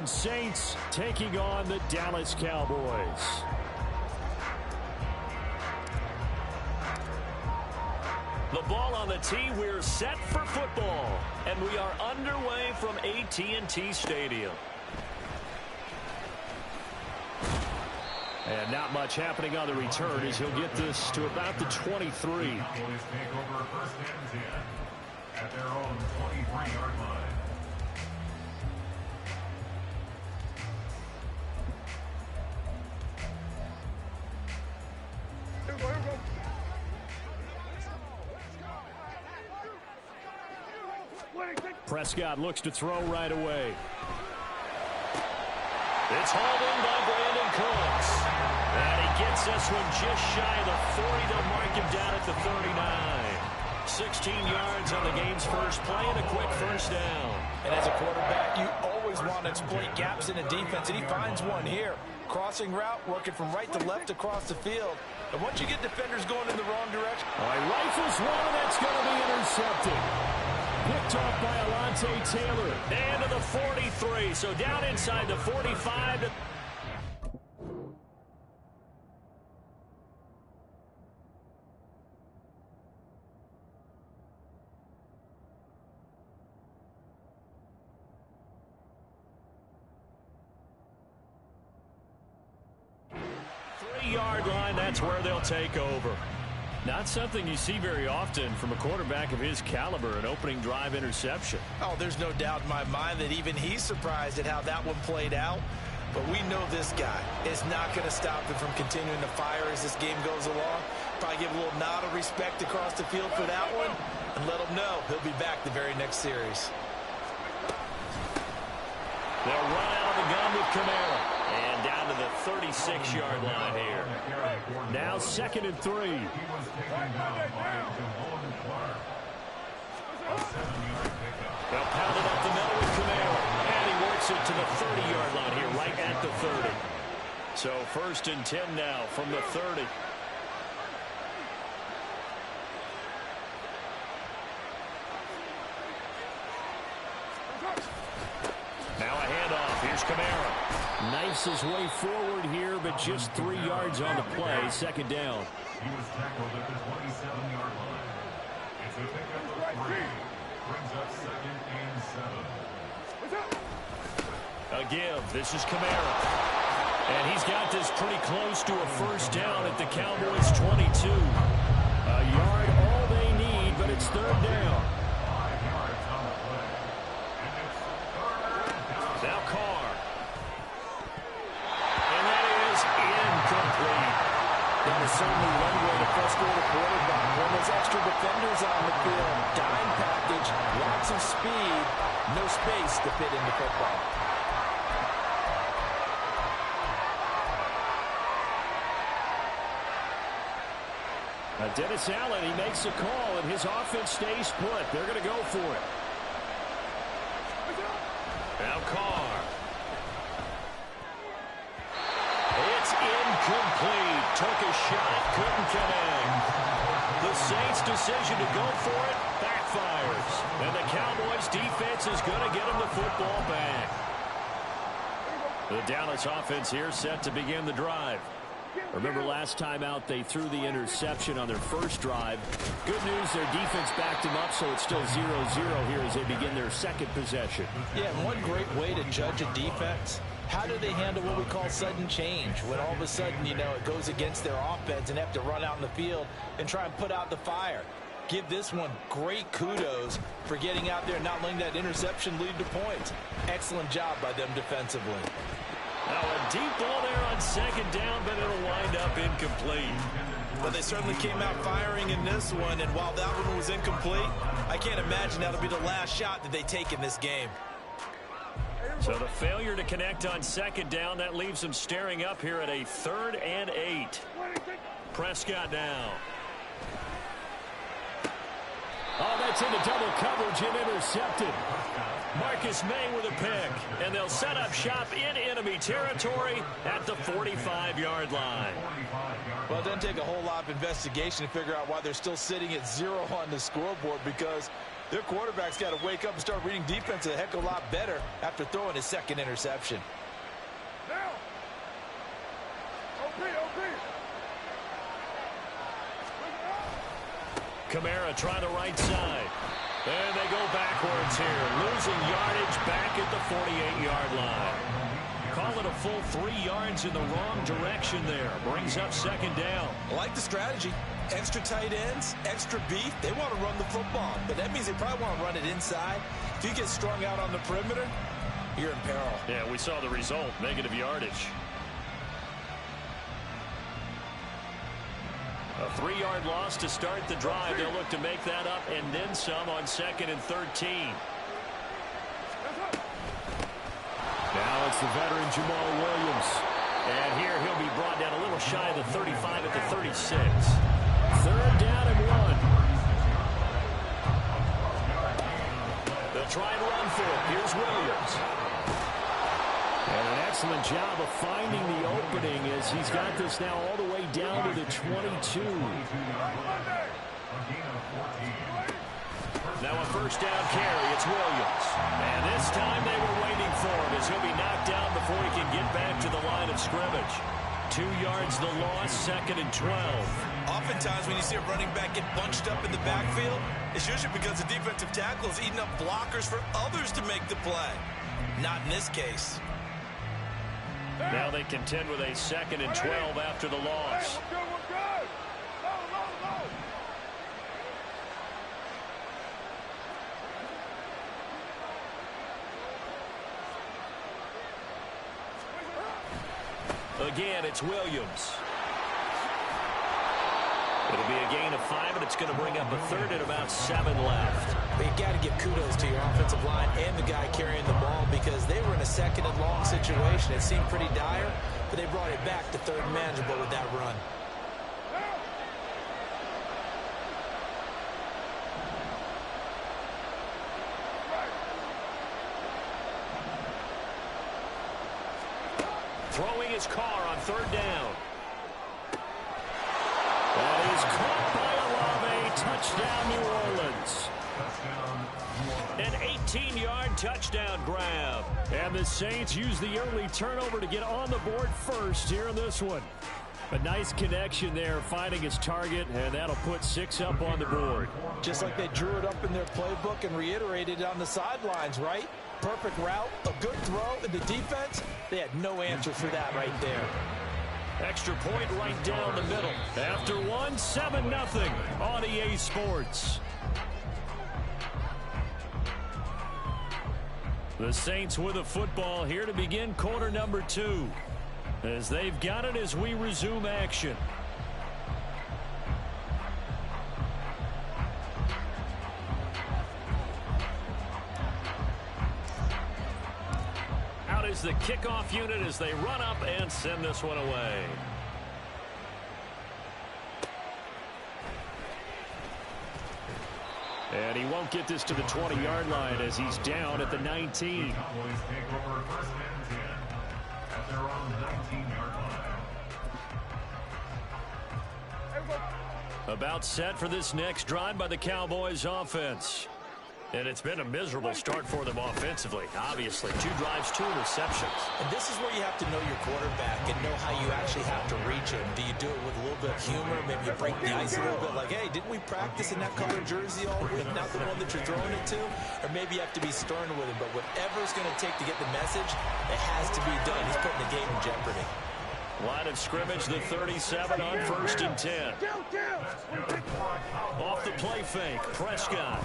Orleans Saints taking on the Dallas Cowboys. The ball on the tee. We're set for football, and we are underway from AT&T Stadium. And not much happening on the return as he'll get this to about the 23. Cowboys take over first and 10 at their own 23-yard line. Prescott looks to throw right away. It's hauled in by Brandon Cooks. And he gets this one just shy of the 40. They'll mark him down at the 39. 16 yards on the game's first play and a quick first down. And as a quarterback, you always want to exploit gaps in a defense, and he finds one here. Crossing route, working from right to left across the field. And once you get defenders going in the wrong direction. All right, rifles one, and that's going to be intercepted. Picked off by Alontae Taylor. And to the 43, so down inside the 45. Three-yard line, that's where they'll take over. Not something you see very often from a quarterback of his caliber, an opening drive interception. Oh, there's no doubt in my mind that even he's surprised at how that one played out. But we know this guy is not going to stop him from continuing to fire as this game goes along. Probably give a little nod of respect across the field for that one and let him know he'll be back the very next series. They'll run out of the gun with Kamara. And down to the 36-yard line here. Now 2nd and 3. He was taken down by Javon Clark. A 7-yard pickup. They'll pound it up the middle with Kamara. And he works it to the 30-yard line here, right at the 30. So 1st and 10 now from the 30. Now a handoff. Here's Kamara. Knifes his way forward here, but just 3 yards on the play. 2nd down. He was tackled at the 27-yard line. It's a pickup of 3. Brings up 2nd and 7. A give. This is Kamara. And he's got this pretty close to a first down at the Cowboys' 22. A yard all they need, but it's 3rd down. 5 yards on the play. And it's 3rd down. Now Carr. And that is incomplete. That is certainly one way to frustrate a quarterback. When there's extra defenders on the field, dime package, lots of speed, no space to fit into football. Dennis Allen, he makes a call, and his offense stays put. They're going to go for it. Now Carr. It's incomplete. Took a shot, couldn't connect. The Saints' decision to go for it backfires. And the Cowboys' defense is going to get them the football back. The Dallas offense here set to begin the drive. Remember last time out they threw the interception on their first drive. Good news, their defense backed them up, so it's still 0-0 here as they begin their second possession. Yeah, and one great way to judge a defense, how do they handle what we call sudden change? When all of a sudden, you know, it goes against their offense and have to run out in the field and try and put out the fire. Give this one great kudos for getting out there and not letting that interception lead to points. Excellent job by them defensively. Now a deep ball there on 2nd down, but it'll wind up incomplete. Well, they certainly came out firing in this one, and while that one was incomplete, I can't imagine that'll be the last shot that they take in this game. So the failure to connect on 2nd down, that leaves them staring up here at a 3rd and 8. Prescott now. Oh, that's into double coverage and intercepted. Marcus May with a pick, and they'll set up shop in enemy territory at the 45-yard line. Well, it doesn't take a whole lot of investigation to figure out why they're still sitting at 0 on the scoreboard, because Their quarterback's got to wake up and start reading defense a heck of a lot better after throwing his second interception. Now. OP. Kamara trying the right side. And they go backwards here. Losing yardage back at the 48-yard line. Call it a full 3 yards in the wrong direction there. Brings up second down. I like the strategy. Extra tight ends, extra beef. They want to run the football, but that means they probably want to run it inside. If you get strung out on the perimeter, you're in peril. Yeah, we saw the result. Negative yardage. A 3-yard loss to start the drive. They'll look to make that up and then some on 2nd and 13. Now it's the veteran Jamal Williams. And here he'll be brought down a little shy of the 35 at the 36. 3rd down and 1. They'll try and run for it. Here's Williams. And an excellent job of finding the opening as he's got this now all the way down to the 22. Now a 1st down carry. It's Williams. And this time they were waiting for him as he'll be knocked down before he can get back to the line of scrimmage. 2 yards the loss, 2nd and 12. Oftentimes when you see a running back get bunched up in the backfield, it's usually because the defensive tackle is eating up blockers for others to make the play. Not in this case. Now they contend with a 2nd and 12 after the loss. We're good. Low. Again, it's Williams. It'll be a gain of 5, and it's going to bring up a 3rd and about 7 left. But you got to give kudos to your offensive line and the guy carrying the ball because they were in a 2nd and long situation. It seemed pretty dire, but they brought it back to 3rd and manageable with that run. Throwing his car on 3rd down. That is caught by Olave. Touchdown, New Orleans. An 18-yard touchdown grab. And the Saints use the early turnover to get on the board first here in this one. A nice connection there, finding his target, and that'll put 6 up on the board. Just like they drew it up in their playbook and reiterated it on the sidelines, right? Perfect route, a good throw, and the defense, they had no answer for that right there. Extra point right down the middle. After 1, 7-0 on EA Sports. The Saints with a football here to begin quarter number 2. As they've got it as we resume action. Out is the kickoff unit as they run up and send this one away. And he won't get this to the 20-yard line as he's down at the 19. Cowboys take over 1st and 10 at their own 19-yard line. About set for this next drive by the Cowboys offense. And it's been a miserable start for them offensively. Obviously, 2 drives, 2 interceptions. And this is where you have to know your quarterback and know how you actually have to reach him. Do you do it with a little bit of humor? Maybe you break the ice a little bit like, hey, didn't we practice in that colored jersey all week, not the one that you're throwing it to? Or maybe you have to be stern with him. But whatever it's going to take to get the message, it has to be done. He's putting the game in jeopardy. Line of scrimmage, the 37 on 1st and 10. Off the play fake, Prescott.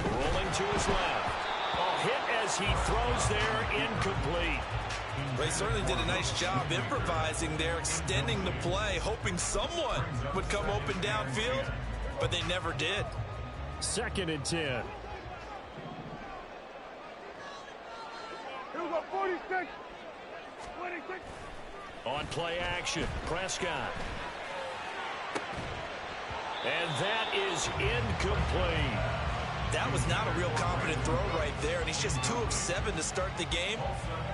Rolling to his left. A hit as he throws there, incomplete. They certainly did a nice job improvising there, extending the play, hoping someone would come open downfield, but they never did. 2nd and 10. Here we go, 46. 26. On play action, Prescott. And that is incomplete. That was not a real confident throw right there, and he's just 2 of 7 to start the game.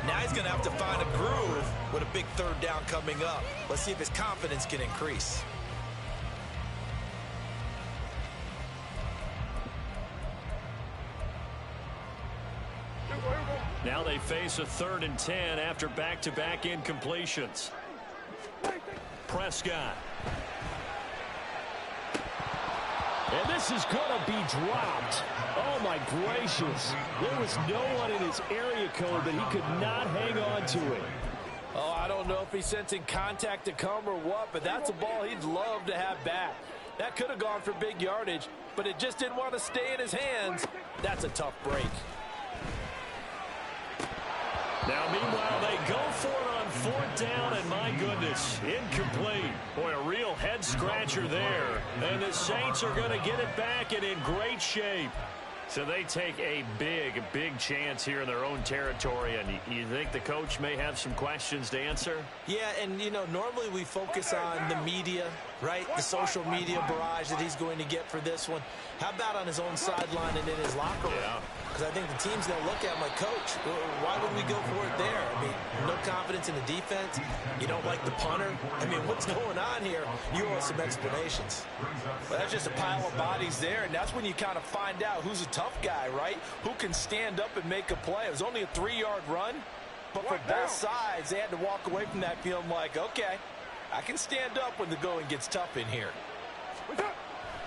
Now he's going to have to find a groove with a big 3rd down coming up. Let's see if his confidence can increase. Now they face a 3rd and 10 after back-to-back incompletions. Prescott. And this is going to be dropped. Oh, my gracious. There was no one in his area code that he could not hang on to it. Oh, I don't know if he's sensing contact to come or what, but that's a ball he'd love to have back. That could have gone for big yardage, but it just didn't want to stay in his hands. That's a tough break. Now, meanwhile, they go for it on 4th down, and my goodness, incomplete. Boy, a real head-scratcher there. And the Saints are going to get it back and in great shape. So they take a big, big chance here in their own territory, and you think the coach may have some questions to answer? Yeah, and, you know, normally we focus on the media, right? The social media barrage that he's going to get for this one. How about on his own sideline and in his locker room? Because I think the team's going to look at him like, Coach, why would we go for it there? I mean, no confidence in the defense. You don't like the punter. I mean, what's going on here? You owe us some explanations. Well, that's just a pile of bodies there, and that's when you kind of find out who's a tough guy, right? Who can stand up and make a play. It was only a 3-yard run, but for both sides, they had to walk away from that feeling like, okay, I can stand up when the going gets tough in here.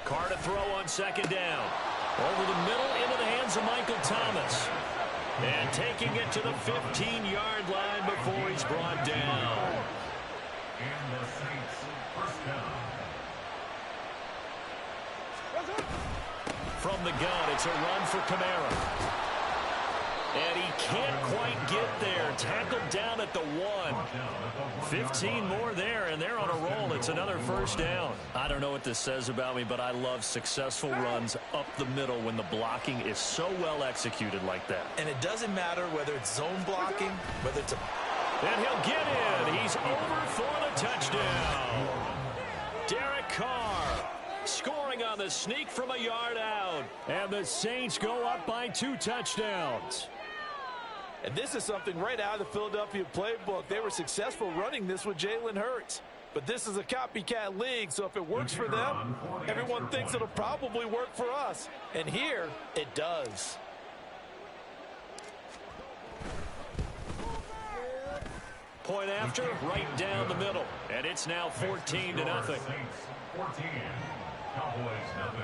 Carr to throw on 2nd down. Over the middle into the hands of Michael Thomas. And taking it to the 15-yard line before he's brought down. And the Saints, 1st down. From the gun, it's a run for Kamara. And he can't quite get there. Tackled down at the 1. 15 more there, and they're on a roll. It's another 1st down. I don't know what this says about me, but I love successful runs up the middle when the blocking is so well executed like that. And it doesn't matter whether it's zone blocking, whether it's a... And he'll get in. He's over for the touchdown. Derek Carr scoring on the sneak from a yard out. And the Saints go up by 2 touchdowns. And this is something right out of the Philadelphia playbook. They were successful running this with Jalen Hurts. But this is a copycat league, so if it works for them, everyone thinks it'll probably work for us. And here, it does. Point after, right down the middle. And it's now 14-0. Saints, 14. Cowboys, nothing.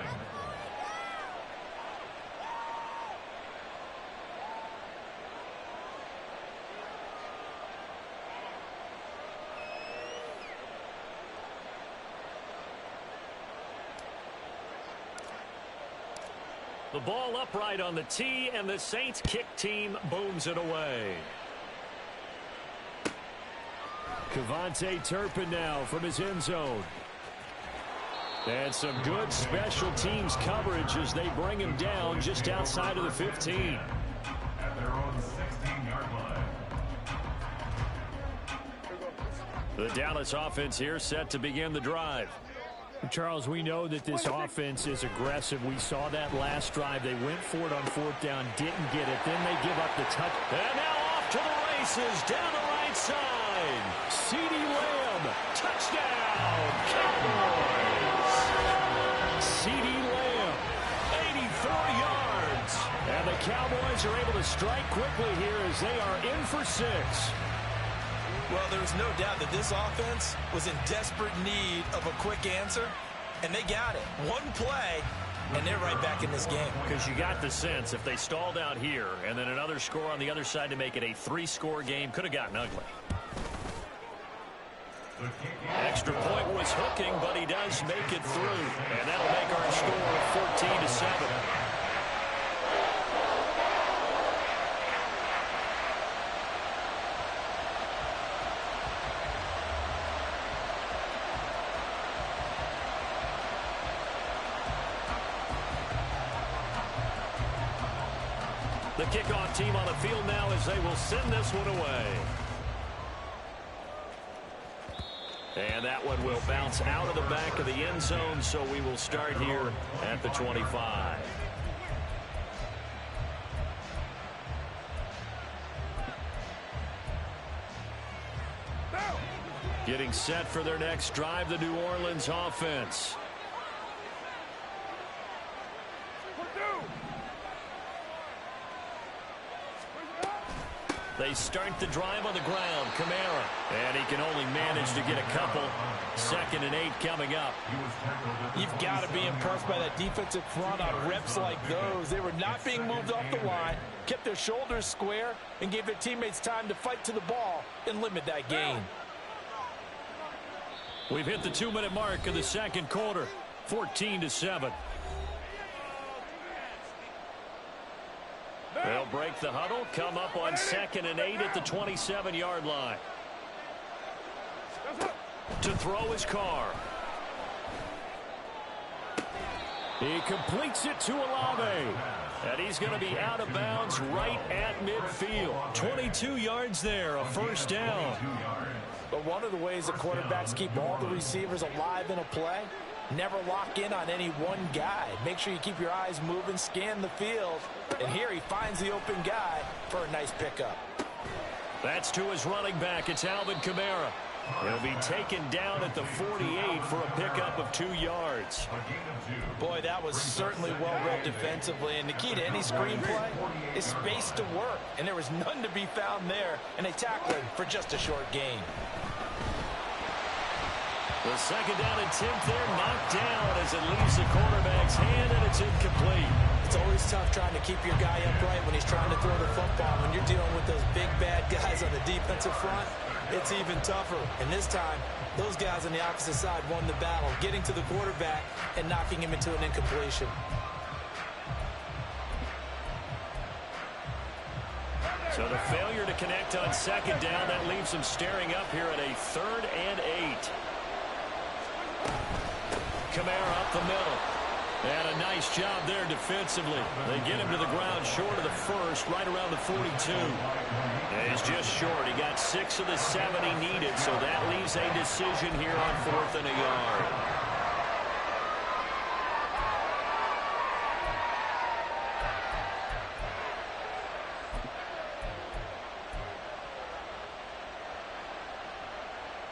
The ball upright on the tee, and the Saints kick team booms it away. Kevontae Turpin now from his end zone. And some good special teams coverage as they bring him down just outside of the 15. At their own 16-yard line. The Dallas offense here set to begin the drive. Charles, we know that this offense is aggressive. We saw that last drive. They went for it on 4th down, didn't get it. Then they give up the touch. And now off to the races down the right side. CeeDee Lamb, touchdown, Cowboys. CeeDee Lamb, 84 yards. And the Cowboys are able to strike quickly here as they are in for 6. Well, there's no doubt that this offense was in desperate need of a quick answer, and they got it. One play, and they're right back in this game. Because you got the sense if they stalled out here and then another score on the other side to make it a 3-score game, could have gotten ugly. Extra point was hooking, but he does make it through. And that'll make our score 14-7. The kickoff team on the field now as they will send this one away. And that one will bounce out of the back of the end zone, so we will start here at the 25. Getting set for their next drive, the New Orleans offense. They start the drive on the ground. Kamara. And he can only manage to get a couple. 2nd and 8 coming up. You've got to be impressed by that defensive front on reps like those. They were not being moved off the line, kept their shoulders square, and gave their teammates time to fight to the ball and limit that gain. We've hit the 2-minute mark in the second quarter. 14-7. They'll break the huddle, come up on 2nd and 8 at the 27-yard line. To throw his Carr. He completes it to Olave. And he's going to be out of bounds right at midfield. 22 yards there, a first down. But one of the ways the quarterbacks keep all the receivers alive in a play, never lock in on any one guy. Make sure you keep your eyes moving, scan the field. And here he finds the open guy for a nice pickup. That's to his running back. It's Alvin Kamara. He'll be taken down at the 48 for a pickup of 2 yards. Boy, that was certainly well read defensively. And the key to any screenplay is space to work. And there was none to be found there. And they tackled him for just a short gain. The 2nd down and 10th there, knocked down as it leaves the quarterback's hand, and it's incomplete. It's always tough trying to keep your guy upright when he's trying to throw the football. When you're dealing with those big, bad guys on the defensive front, it's even tougher. And this time, those guys on the opposite side won the battle, getting to the quarterback and knocking him into an incompletion. So the failure to connect on 2nd down, that leaves him staring up here at a 3rd and 8. Kamara up the middle. And a nice job there defensively. They get him to the ground short of the first, right around the 42. And he's just short. He got 6 of the 7 he needed, so that leaves a decision here on 4th and a yard.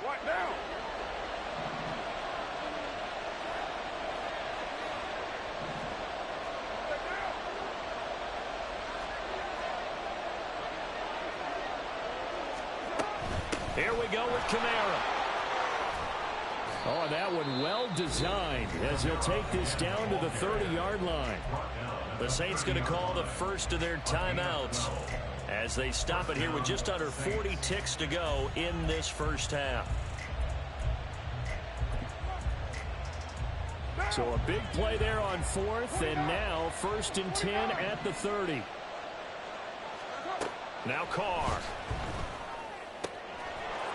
What now? Here we go with Kamara. Oh, that one well designed as he'll take this down to the 30-yard line. The Saints going to call the first of their timeouts as they stop it here with just under 40 ticks to go in this first half. So a big play there on 4th, and now 1st and 10 at the 30. Now Carr.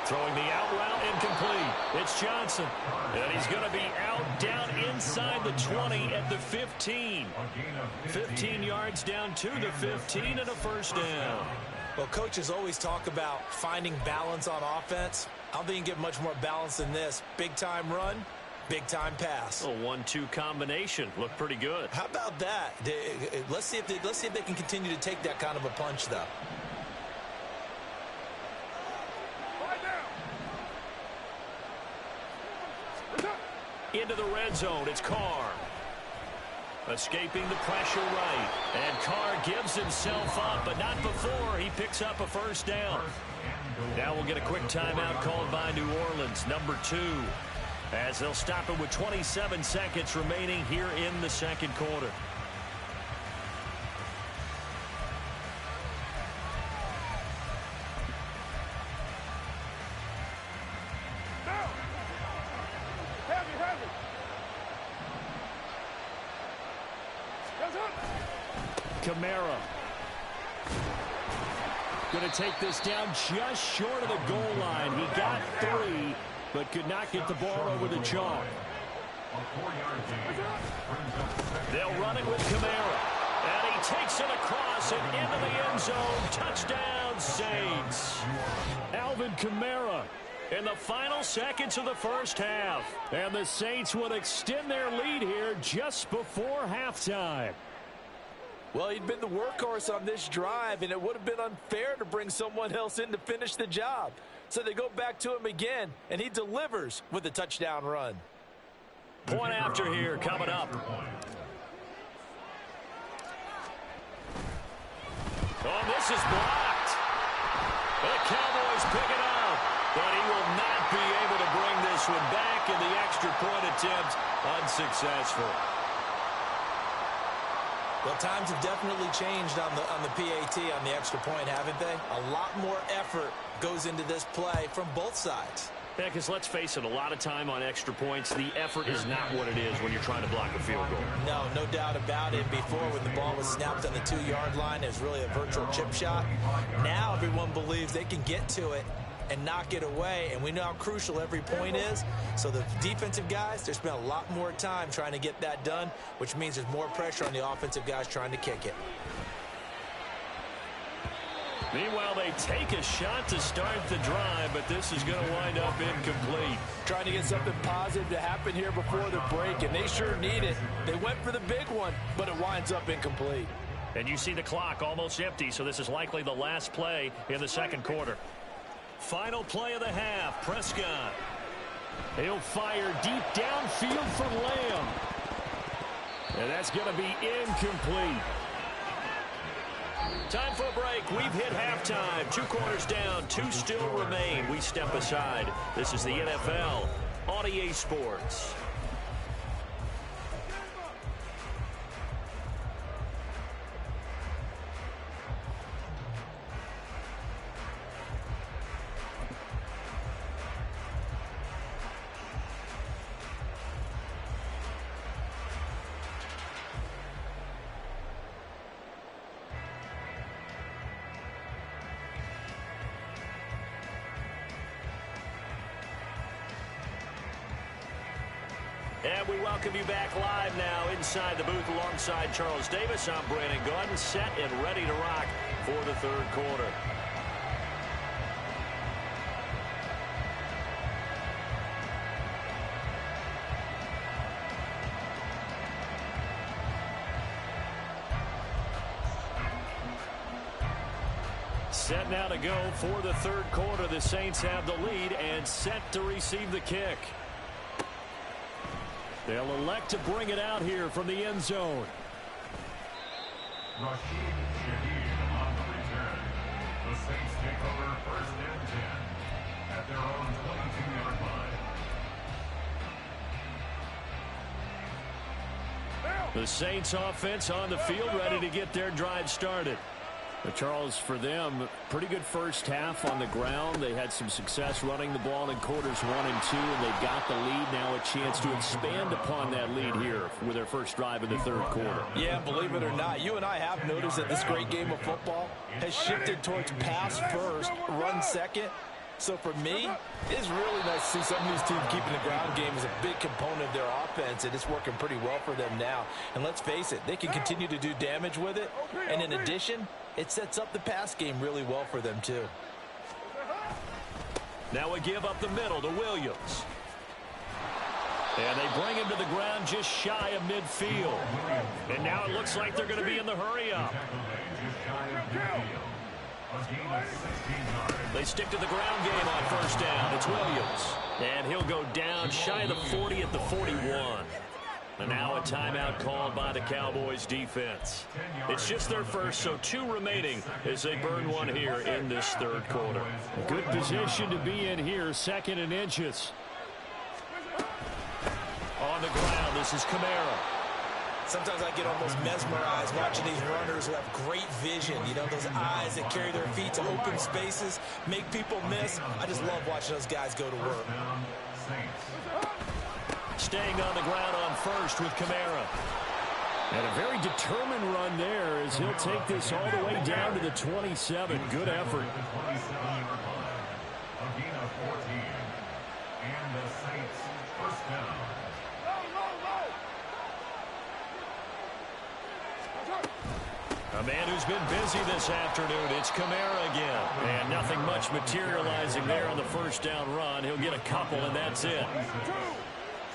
Throwing the out route, incomplete. It's Johnson. And he's going to be out down inside the 20 at the 15. 15 yards down to the 15 and a first down. Well, coaches always talk about finding balance on offense. I don't think you can get much more balance than this. Big-time run, big-time pass. A 1-2 combination. Looked pretty good. How about that? Let's see if they can continue to take that kind of a punch, though. Into the red zone, it's Carr. Escaping the pressure right. And Carr gives himself up, but not before he picks up a first down. Now we'll get a quick timeout called by New Orleans, number 2. As they'll stop it with 27 seconds remaining here in the second quarter. Kamara. Going to take this down just short of the goal line. He got 3, but could not get the ball over the chalk. They'll run it with Kamara. And he takes it across and into the end zone. Touchdown, Saints. Alvin Kamara in the final seconds of the first half. And the Saints would extend their lead here just before halftime. Well, he'd been the workhorse on this drive, and it would have been unfair to bring someone else in to finish the job. So they go back to him again, and he delivers with a touchdown run. Point after here coming up. Oh, this is blocked. this one back, and the extra point attempt unsuccessful. Well, times have definitely changed on the PAT, on the extra point, haven't they? A lot more effort goes into this play from both sides. Yeah, because let's face it, a lot of time on extra points, the effort is not what it is when you're trying to block a field goal. No doubt about it. Before, when the ball was snapped on the 2-yard line, it was really a virtual chip shot. Now everyone believes they can get to it and knock it away, and we know how crucial every point is. So the defensive guys, they spend a lot more time trying to get that done, which means there's more pressure on the offensive guys trying to kick it. Meanwhile, they take a shot to start the drive, but this is going to wind up incomplete. Trying to get something positive to happen here before the break, and they sure need it. They went for the big one, but it winds up incomplete. And you see the clock almost empty, so this is likely the last play in the second quarter. Final play of the half, Prescott. He'll fire deep downfield for Lamb. And that's going to be incomplete. Time for a break. We've hit halftime. 2 quarters down, 2 still remain. We step aside. This is the NFL on EA Sports. And we welcome you back live now inside the booth alongside Charles Davis. I'm Brandon Gaudin, set and ready to rock for the third quarter. Set now to go for the third quarter. The Saints have the lead and set to receive the kick. They'll elect to bring it out here from the end zone. Rashid Shaheed on the return. The Saints take over 1st and 10 at their own 22-yard line. The Saints offense on the field, ready to get their drive started. But Charles, for them, pretty good first half on the ground. They had some success running the ball in quarters 1 and 2, and they've got the lead. Now a chance to expand upon that lead here with their first drive in the third quarter. Yeah, believe it or not, you and I have noticed that this great game of football has shifted towards pass first, run second. So for me, it's really nice to see some of these teams keeping the ground game as a big component of their offense, and it's working pretty well for them now. And let's face it, they can continue to do damage with it. And in addition, it sets up the pass game really well for them, too. Now a give up the middle to Williams. And they bring him to the ground just shy of midfield. And now it looks like they're going to be in the hurry-up. They stick to the ground game on first down. It's Williams. And he'll go down shy of the 40 at the 41. And now a timeout called by the Cowboys defense. It's just their first, so 2 remaining as they burn one here in this third quarter. Good position to be in here, 2nd and inches. On the ground, this is Kamara. Sometimes I get almost mesmerized watching these runners who have great vision. You know, those eyes that carry their feet to open spaces, make people miss. I just love watching those guys go to work. Staying on the ground on first with Kamara. And a very determined run there as he'll take this all the way down to the 27. Good effort. And the Saints first down. A man who's been busy this afternoon. It's Kamara again. And nothing much materializing there on the first down run. He'll get a couple, and that's it.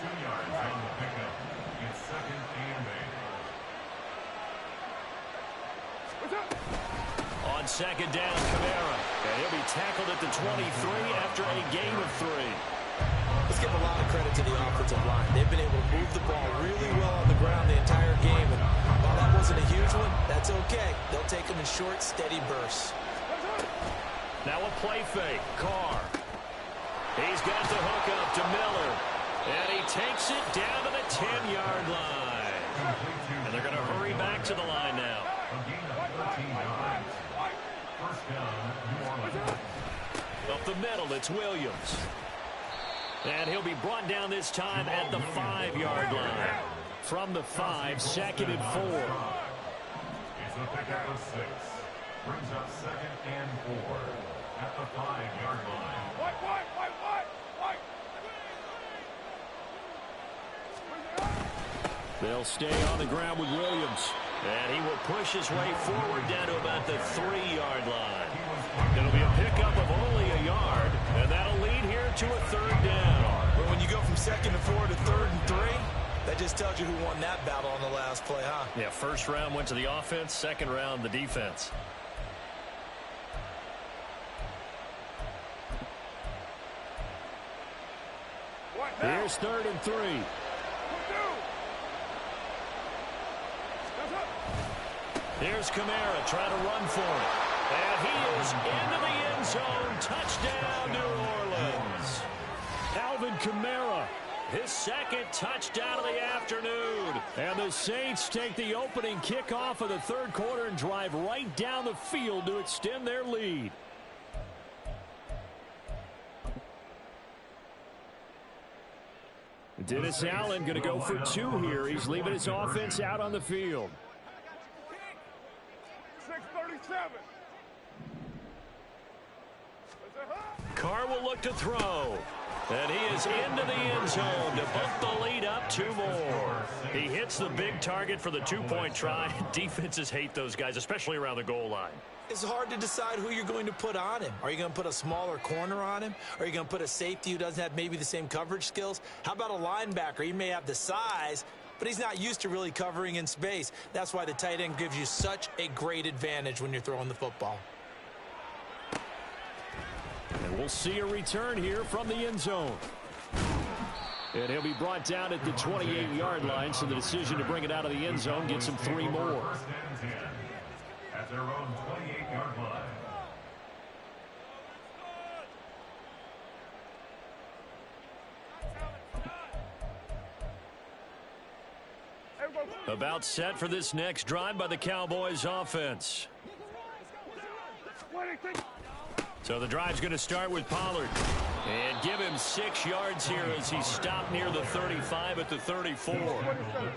2 yards on the pickup. It's 2nd and 8. On second down, Kamara. And he'll be tackled at the 23 after a gain of 3. Let's give a lot of credit to the offensive line. They've been able to move the ball really well on the ground the entire game. And while that wasn't a huge one, that's okay. They'll take them in short, steady bursts. Now a play fake. Carr. He's got the hookup to Miller. And he takes it down to the 10-yard line. And they're going to hurry back to the line now. Up the middle, it's Williams. And he'll be brought down this time at the 5-yard line. From the 5, 2nd and 4. It's a pickup of 6. Brings up 2nd and 4 at the 5-yard line. White. They'll stay on the ground with Williams. And he will push his way forward down to about the 3-yard line. It'll be a pickup of only a yard, and that'll lead here to a 3rd down. But when you go from 2nd and 4 to 3rd and 3, that just tells you who won that battle on the last play, huh? Yeah, first round went to the offense, second round the defense. Here's 3rd and 3. Here's Kamara trying to run for it. And he is into the end zone. Touchdown, New Orleans. Alvin Kamara, his 2nd touchdown of the afternoon. And the Saints take the opening kickoff of the 3rd quarter and drive right down the field to extend their lead. Dennis Allen going to go for 2 here. He's leaving his offense out on the field. 6:37. Carr will look to throw. And he is into the end zone to bump the lead up 2 more. He hits the big target for the 2-point try. Defenses hate those guys, especially around the goal line. It's hard to decide who you're going to put on him. Are you going to put a smaller corner on him? Are you going to put a safety who doesn't have maybe the same coverage skills? How about a linebacker? He may have the size, but he's not used to really covering in space. That's why the tight end gives you such a great advantage when you're throwing the football. And we'll see a return here from the end zone. And he'll be brought down at the 28-yard line, so the decision to bring it out of the end zone gets him 3 more. 1st and 10 at their own 28-yard line. About set for this next drive by the Cowboys offense. So the drive's going to start with Pollard. And give him 6 yards here as he stopped near the 35 at the 34.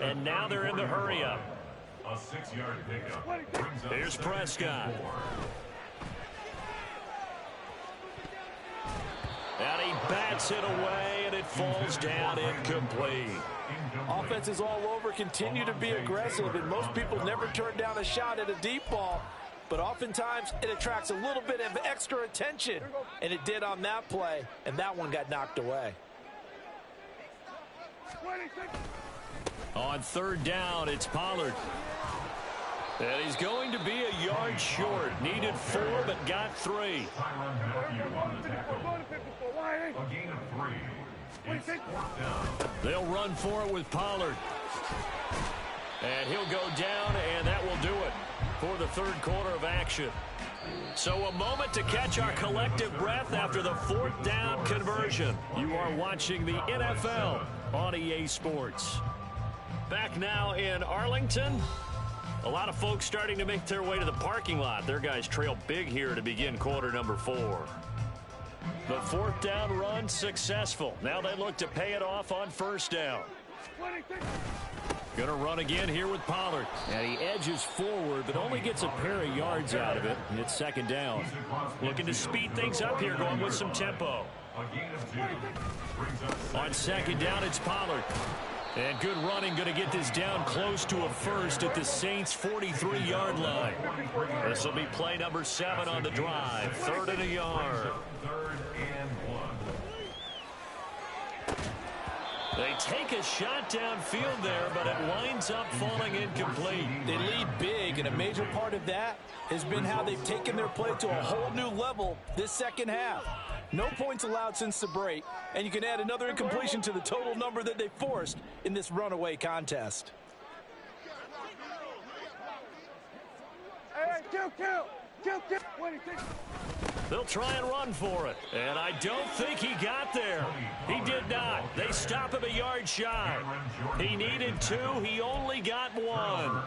And now they're in the hurry-up. A 6-yard pickup. Here's Prescott. And he bats it away, and it falls down incomplete. Offenses all over continue to be aggressive, and most people never turn down a shot at a deep ball. But oftentimes, it attracts a little bit of extra attention. And it did on that play, and that one got knocked away. On 3rd down, it's Pollard. And he's going to be a yard short. Needed 4, but got 3. A gain of 3. It's 4th down. They'll run for it with Pollard. And he'll go down, and that will do it for the 3rd quarter of action. So a moment to catch our collective breath after the 4th down conversion. You are watching the NFL on EA Sports. Back now in Arlington. A lot of folks starting to make their way to the parking lot. Their guys trail big here to begin quarter number 4. The 4th down run successful. Now they look to pay it off on 1st down. Going to run again here with Pollard. And he edges forward, but only gets a pair of yards out of it. It's 2nd down. Looking to speed things up here, going with some tempo. On 2nd down, it's Pollard. And good running, going to get this down close to a first at the Saints' 43-yard line. This will be play number 7 on the drive. 3rd and a yard. 3rd and 1. They take a shot downfield there, but it winds up falling incomplete. They lead big, and a major part of that has been how they've taken their play to a whole new level this second half. No points allowed since the break, and you can add another incompletion to the total number that they forced in this runaway contest. Hey, kill. 26. They'll try and run for it. And I don't think he got there. He did not. They stop him a yard shy. He needed 2. He only got 1.